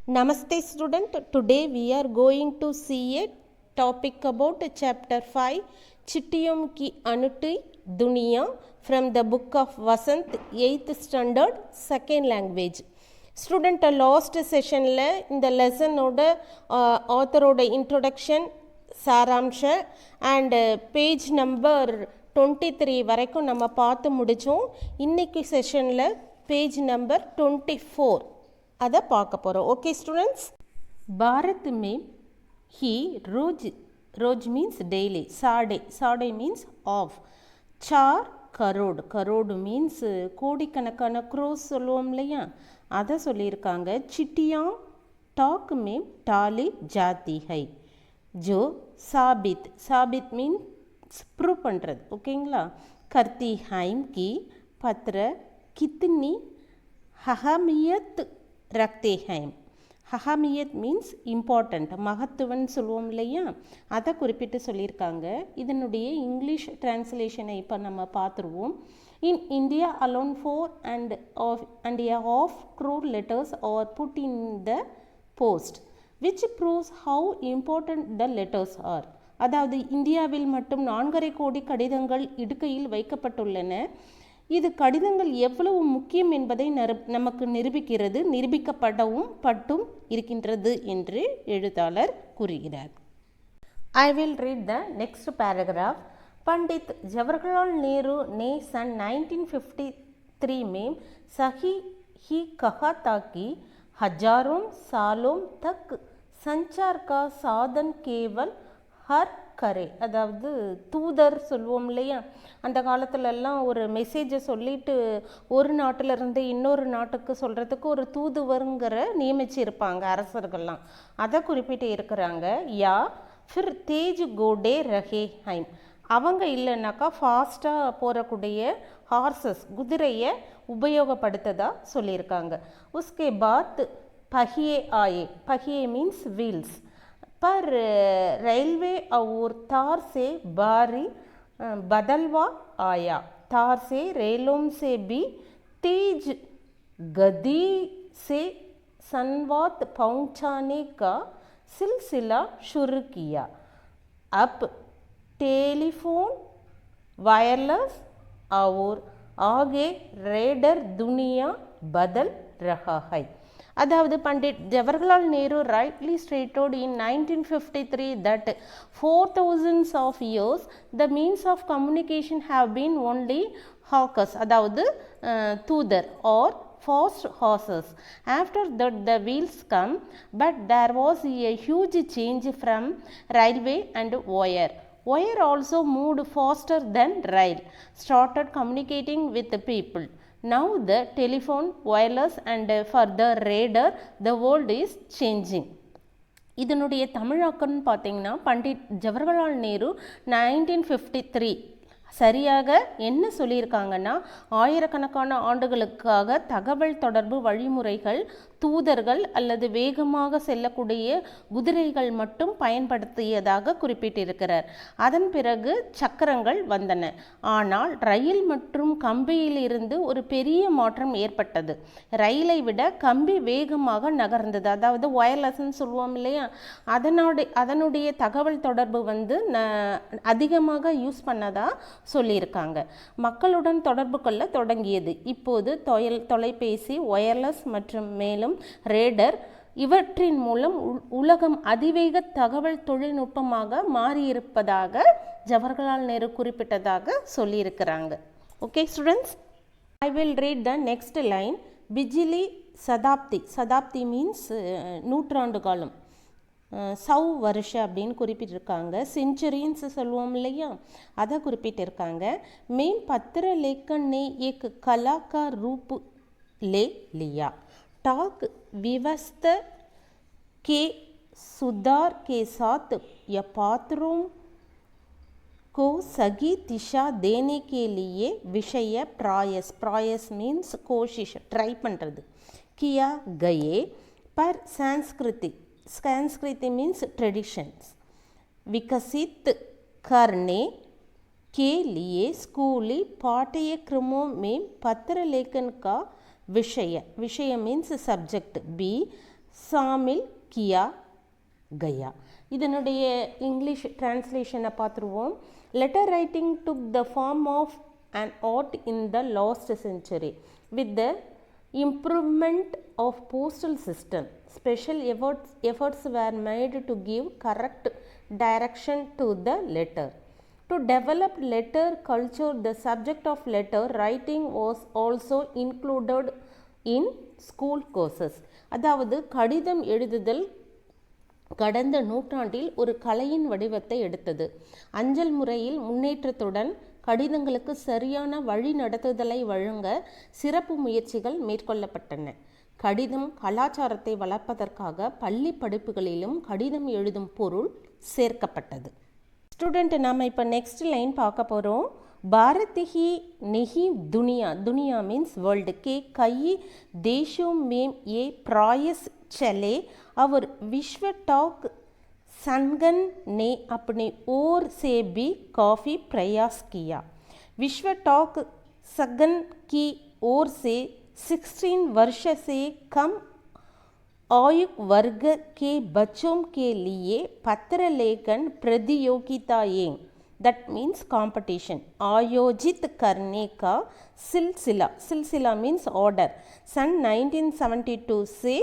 Namaste student. Today we are going to see a topic about chapter 5 Chittiyum ki Anuti Duniya from the book of Vasant 8th standard second language. Student last session la இந்த lesson oda author oda introduction சாராம்ச and page number 23 வரைக்கும் நம்ம பார்த்து முடிச்சோம். இன்னைக்கு செஷன்ல page number 24 அதை பார்க்க போகிறோம். Okay students, Bharat में ही रोज मीन्स डेली, साढ़े मीन्स ऑफ, 4 करोड़ मीन्स கோடிக்கணக்கான க்ரோஸ் சொல்லுவோம் இல்லையா, அதை சொல்லியிருக்காங்க. चिट्टियाँ टॉक में डाली जाती है जो साबित मीन्स ப்ரூவ் பண்ணுறது. ஓகேங்களா. करती है कि पत्र कितनी अहमियत रखते हैं. அஹமியத் மீன்ஸ் இம்பார்ட்டண்ட், மகத்துவன்னு சொல்லுவோம் இல்லையா, அதை குறிப்பிட்டு சொல்லியிருக்காங்க. இதனுடைய இங்கிலீஷ் டிரான்ஸ்லேஷனை இப்போ நம்ம பார்த்துருவோம். In India alone 4 and a half crore letters are put in the post which proves how important the letters are. அதாவது இந்தியாவில் மட்டும் 4.5 கோடி கடிதங்கள் இடுகையில் வைக்கப்பட்டுள்ளன. இது கடிதங்கள் எவ்வளவு முக்கியம் என்பதை நமக்கு நிரூபிக்கப்படவும் பட்டும் இருக்கின்றது என்று எழுத்தாளர் கூறுகிறார். I will read the next paragraph. Pandit Jawaharlal Nehru ने सन 1953 में सही ही कहा था कि हजारों सालों तक संचार का साधन केवल हर கரை, அதாவது தூதர் சொல்லுவோம் இல்லையா, அந்த காலத்துலலாம் ஒரு மெசேஜை சொல்லிட்டு ஒரு நாட்டிலிருந்து இன்னொரு நாட்டுக்கு சொல்கிறதுக்கு ஒரு தூதுவருங்கிற நியமிச்சு இருப்பாங்க அரசர்கள்லாம். அதை குறிப்பிட்டு இருக்கிறாங்க. யா ஃபிர் தேஜ் கோடே ரஹே ஹைம், அவங்க இல்லைன்னாக்கா ஃபாஸ்ட்டாக போகக்கூடிய ஹார்சஸ், குதிரையை உபயோகப்படுத்ததா சொல்லியிருக்காங்க. உஸ்கே பாத் பஹியே ஆயே, பஹியே மீன்ஸ் வீல்ஸ், पर रेलवे और तार से भारी बदलवा आया. तार से रेलों से भी तेज गति से संवाद पहुंचाने का सिलसिला शुरू किया. अब टेलीफोन, वायरलेस और आगे रेडर दुनिया बदल रहा है. அதாவது Pandit Jawaharlal Nehru rightly stated in 1953 that for thousands of years the means of communication have been only hawkers, அதாவது தூதர், or fast horses. After that the wheels come, but there was a huge change from railway and wire. Wire also moved faster than rail, started communicating with the people. Now the telephone, wireless and further radar, the world is changing. இதனுடைய தமிழாக்கம்னு பார்த்தீங்கன்னா, பண்டிட் ஜவஹர்லால் நேரு 1953 சரியாக என்ன சொல்லியிருக்காங்கன்னா, ஆயிரக்கணக்கான ஆண்டுகளுக்காக தகவல் தொடர்பு வழிமுறைகள் தூதர்கள் அல்லது வேகமாக செல்லக்கூடிய குதிரைகள் மட்டும் பயன்படுத்தியதாக குறிப்பிட்டிருக்கிறார். அதன் பிறகு சக்கரங்கள் வந்தன. ஆனால் ரயில் மற்றும் கம்பியிலிருந்து ஒரு பெரிய மாற்றம் ஏற்பட்டது. ரயிலை விட கம்பி வேகமாக நகர்ந்தது, அதாவது ஒயர்லெஸ்ன்னு சொல்லுவோம் இல்லையா, அதனுடைய தகவல் தொடர்பு அதிகமாக யூஸ் பண்ணதா சொல்லியிருக்காங்க. மக்களுடன் தொடர்பு கொள்ள தொடங்கியது. இப்போது தொலைபேசி, ஒயர்லெஸ் மற்றும் மேலும் ரேடர், இவற்றின் மூலம் உலகம் அதிவேக தகவல் தொழில்நுட்பமாக மாறியிருப்பதாக ஜவஹர்லால் நேரு குறிப்பிட்டதாக சொல்லியிருக்கிறாங்க. Okay students, I will read the next line. பிஜிலி சதாப்தி மீன்ஸ் நூற்றாண்டு காலம், 100 வருஷம் அப்படின்னு குறிப்பிட்டிருக்காங்க. செஞ்சுரின்னு சொல்லுவோம் இல்லையா, அதை குறிப்பிட்டிருக்காங்க. மேம் பத்திர லேखन ने एक कला का रूप ले लिया. टाक व्यवस्था के सुधार के साथ या पात्रों को सही दिशा देने के लिए विषय प्रयास मीन्स कोशिश, ट्राई பண்ணுறது, किया गए. पर संस्कृति मीन्स ट्रेडिशंस विकसित करने के लिए स्कूली पाठ्यक्रमों में पत्र लेखन का विषय मीन्स सब्जेक्ट, बी சாமில் கியா கயா. இதனுடைய இங்கிலீஷ் டிரான்ஸ்லேஷனை பார்த்துருவோம். Letter writing took the form of an art in the last century. With the improvement of postal system, special efforts were made to give correct direction to the letter. To develop letter culture, the subject of letter writing was also included in school courses. அதாவது கடிதம் எழுதுதல் கடந்த நூற்றாண்டில் ஒரு கலையின் வடிவத்தை எடுத்தது. அஞ்சல் முறையில் முன்னேற்றத்துடன் கடிதங்களுக்கு சரியான வழி நடத்துதலை வழங்க சிறப்பு முயற்சிகள் மேற்கொள்ளப்பட்டன. கடிதம் கலாச்சாரத்தை வளர்ப்பதற்காக பள்ளி படிப்புகளிலும் கடிதம் எழுதும் பொருள் சேர்க்கப்பட்டது. ஸ்டூடெண்ட், நாம் இப்போ நெக்ஸ்ட் லைன் பார்க்க போகிறோம். भारत ही नहीं दुनिया, दुनिया मीन्स वर्ल्ड के कई देशों में ये प्रयास चले और विश्व टॉक संगठन ने अपनी ओर से भी काफ़ी प्रयास किया. विश्व टॉक संगठन की ओर से 16 वर्ष से कम आयु वर्ग के बच्चों के लिए पत्र लेखन प्रतियोगिताएं, that means competition, आयोजित करने का सिलसिला means order सन 1972 से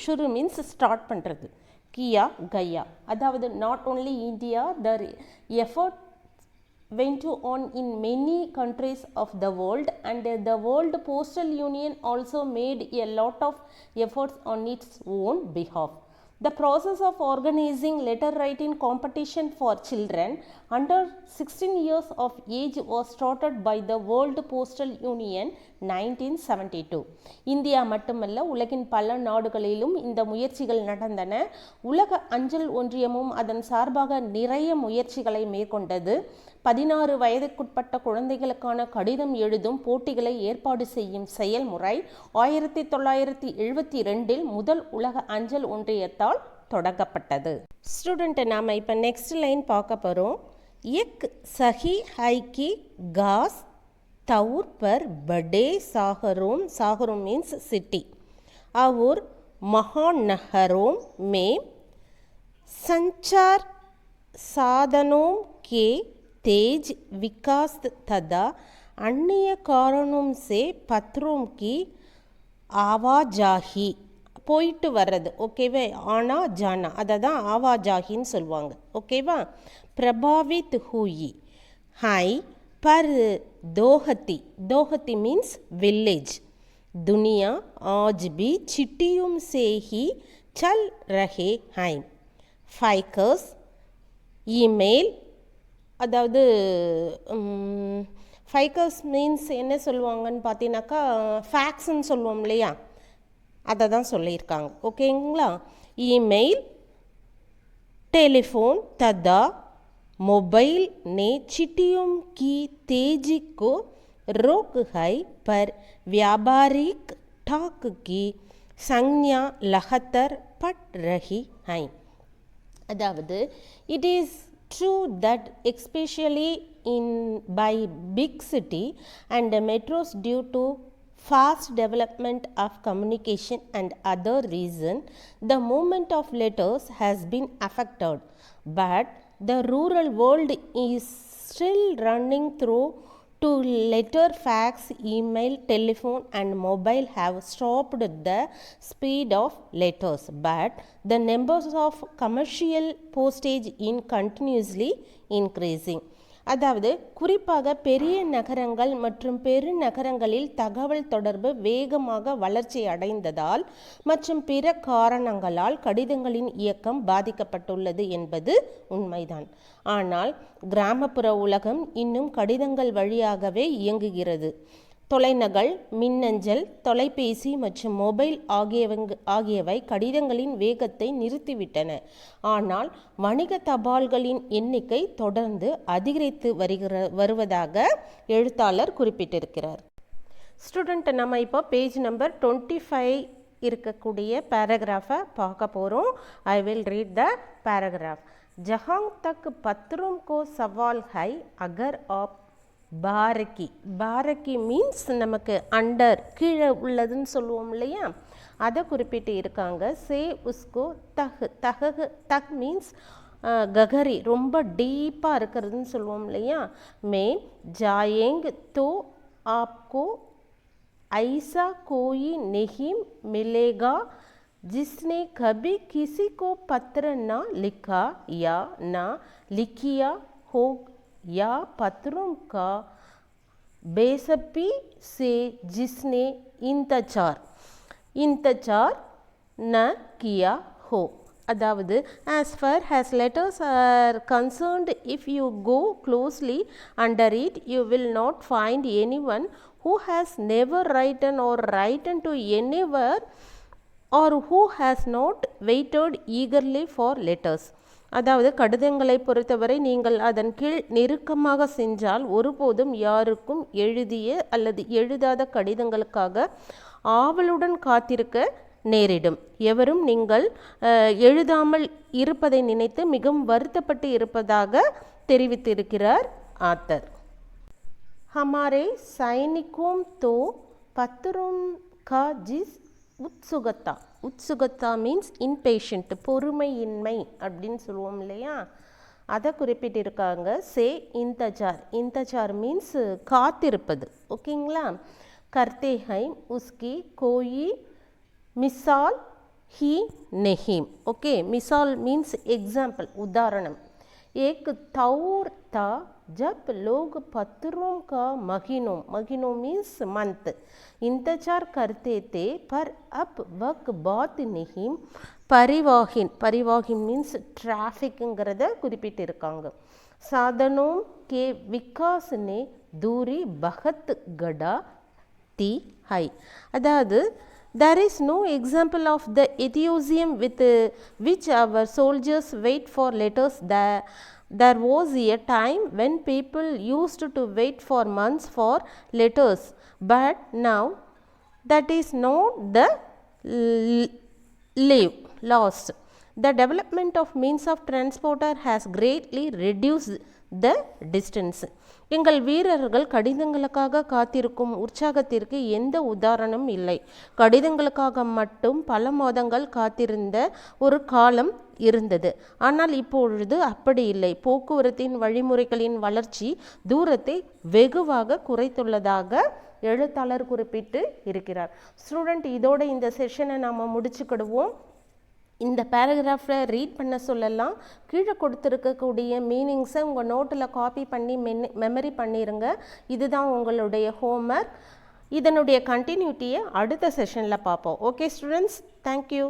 शुरू means start பண்ணுறது கியா கயா. அதாவது not only India, the effort went on in many countries of the world, and the World Postal Union also made a lot of efforts on its own behalf. The process of organizing letter writing competition for children under 16 years of age was started by the World Postal Union 1972. India மட்டுமல்ல, உலகின் பல நாடுகளிலும் இந்த முயற்சிகள் நடந்தன. உலக அஞ்சல் ஒன்றியமும் அதன் சார்பாக நிறைய முயற்சிகளை மேற்கொண்டது. 16 வயதுக்குட்பட்ட குழந்தைகளுக்கான கடிதம் எழுதும் போட்டிகளை ஏற்பாடு செய்யும் செயல்முறை 1972 முதல் உலக அஞ்சல் ஒன்றியத்தால் தொடங்கப்பட்டது. ஸ்டூடெண்ட், நாம் இப்போ நெக்ஸ்ட் லைன் பார்க்க போகிறோம். एक सही है कि घास तौर पर बड़े शहरों मीन्स सिटी और महानगरों में संचार साधनों के तेज विकास तथा अन्य कारणों से पत्रों की आवाजाही போயிட்டு வர்றது, ஓகேவா, ஆனா ஜானா, அதை தான் ஆவாஜாகின்னு சொல்லுவாங்க, ஓகேவா. प्रभावित हुई है पर दोहती मीन्स विलेज. दुनिया आज भी चिट्ठियों से ही चल रहे हैं. फैक्स ईमेल, அதாவது ஃபைக்கஸ் மீன்ஸ் என்ன சொல்லுவாங்கன்னு பார்த்தீங்கன்னாக்கா ஃபேக்ஸ்ன்னு சொல்லுவோம் இல்லையா, அதை தான் சொல்லியிருக்காங்க, ஓகேங்களா. ईमेल, टेलीफोन तथा मोबाइल ने चिट्ठियों की तेजी को रोक है पर व्यापारिक ठाक की संज्ञा लगातार बढ़ रही है. அதாவது it is true that especially by big city and metros due to fast development of communication and other reason the movement of letters has been affected, but the rural world is still running through to letter, fax, email, telephone and mobile have stopped the speed of letters, but the numbers of commercial postage in continuously increasing. அதாவது குறிப்பாக பெரிய நகரங்கள் மற்றும் பெருநகரங்களில் தகவல் தொடர்பு வேகமாக வளர்ச்சி அடைந்ததால் மற்றும் பிற காரணங்களால் கடிதங்களின் இயக்கம் பாதிக்கப்பட்டுள்ளது என்பது உண்மைதான். ஆனால் கிராமப்புற உலகம் இன்னும் கடிதங்கள் வழியாகவே இயங்குகிறது. தொலைநகல், மின்னஞ்சல், தொலைபேசி மற்றும் மொபைல் ஆகியவை கடிதங்களின் வேகத்தை நிறுத்திவிட்டன. ஆனால் வணிக தபால்களின் எண்ணிக்கை தொடர்ந்து அதிகரித்து வருவதாக எழுத்தாளர் குறிப்பிட்டிருக்கிறார். ஸ்டூடெண்ட், நம்ம இப்போ பேஜ் நம்பர் 25 இருக்கக்கூடிய பேராகிராஃபை பார்க்க போகிறோம். ஐ வில் ரீட் த पैराग्राफ. जहाँ तक पत्रों को सवाल है अगर आप பாரக்கி மீன்ஸ் நமக்கு அண்டர் கீழே உள்ளதுன்னு சொல்லுவோம் இல்லையா, அதை குறிப்பிட்டு இருக்காங்க. சே உஸ்கோ தஹ் தஹ் தஹ் மீன்ஸ் ககரி ரொம்ப டீப்பாக இருக்கிறதுன்னு சொல்லுவோம் இல்லையா. மே ஜாயேங் தோ ஆப்கோ ऐसा कोई नहीं मिलेगा जिसने कभी किसी को पत्र ना लिखा या ना लिखिया हो या पत्रों का बेसब्री से जिसने इंतजार न किया हो. அதாவது as far as letters are concerned, if you go closely under it, you will not find anyone who has never written or written to anywhere or who has not waited eagerly for letters. அதாவது கடிதங்களை பொறுத்தவரை நீங்கள் அதன் கீழ் நெருக்கமாக சென்றால் ஒருபோதும் யாருக்கும் எழுதிய அல்லது எழுதாத கடிதங்களுக்காக ஆவலுடன் காத்திருக்க நேரிடும். எவரும் நீங்கள் எழுதாமல் இருப்பதை நினைத்து மிகவும் வருத்தப்பட்டு இருப்பதாக தெரிவித்திருக்கிறார் ஆத்தர். हमारे सैनिकों तो पत्रों का जिस உத்சுகத்தா மீன்ஸ் இன்பேஷண்ட், பொறுமையின்மை அப்படின்னு சொல்லுவோம் இல்லையா. அதை குறிப்பிட்டிருக்காங்க. சே இந்தஜார் மீன்ஸ் காத்திருப்பது. ஓகேங்களா. கர்த்தே ஹை உஸ்கி கோயி மிசால் ही नहीं. ओके, मिसाल मीन्स एग्जाम्पल, उदाहरण. एक दौर था जब लोग पत्रों का महीनों मीन्स मंथ इंतजार करते थे, पर अब वक्त बात नहीं. परिवाहन मीन्स ट्रैफिकங்கிறத குறிப்பிட்டிருக்காங்க. साधनों के विकास ने दूरी बहुत गड़ा दी है. அதாவது there is no example of the enthusiasm with which our soldiers wait for letters. There was a time when people used to wait for months for letters, but now that is not the lost. The development of means of transport has greatly reduced the distance. எங்கள் வீரர்கள் கடிதங்களுக்காக காத்திருக்கும் உற்சாகத்திற்கு எந்த உதாரணம் இல்லை. கடிதங்களுக்காக மட்டும் பல மாதங்கள் காத்திருந்த ஒரு காலம் இருந்தது. ஆனால் இப்பொழுது அப்படி இல்லை. போக்குவரத்தின் வழிமுறைகளின் வளர்ச்சி தூரத்தை வெகுவாக குறைத்துள்ளதாக எழுத்தாளர் குறிப்பிட்டு இருக்கிறார். ஸ்டூடெண்ட், இதோட இந்த செஷனை நாம் முடிச்சுக்கிடுவோம். இந்த பேராகிராஃபில் ரீட் பண்ண சொல்லலாம். கீழே கொடுத்துருக்கக்கூடிய மீனிங்ஸை உங்கள் நோட்டில் காப்பி பண்ணி மெமரி பண்ணிடுங்க. இதுதான் உங்களுடைய ஹோம்ஒர்க். இதனுடைய கண்டினியூட்டியை அடுத்த செஷனில் பார்ப்போம். Okay students, thank you.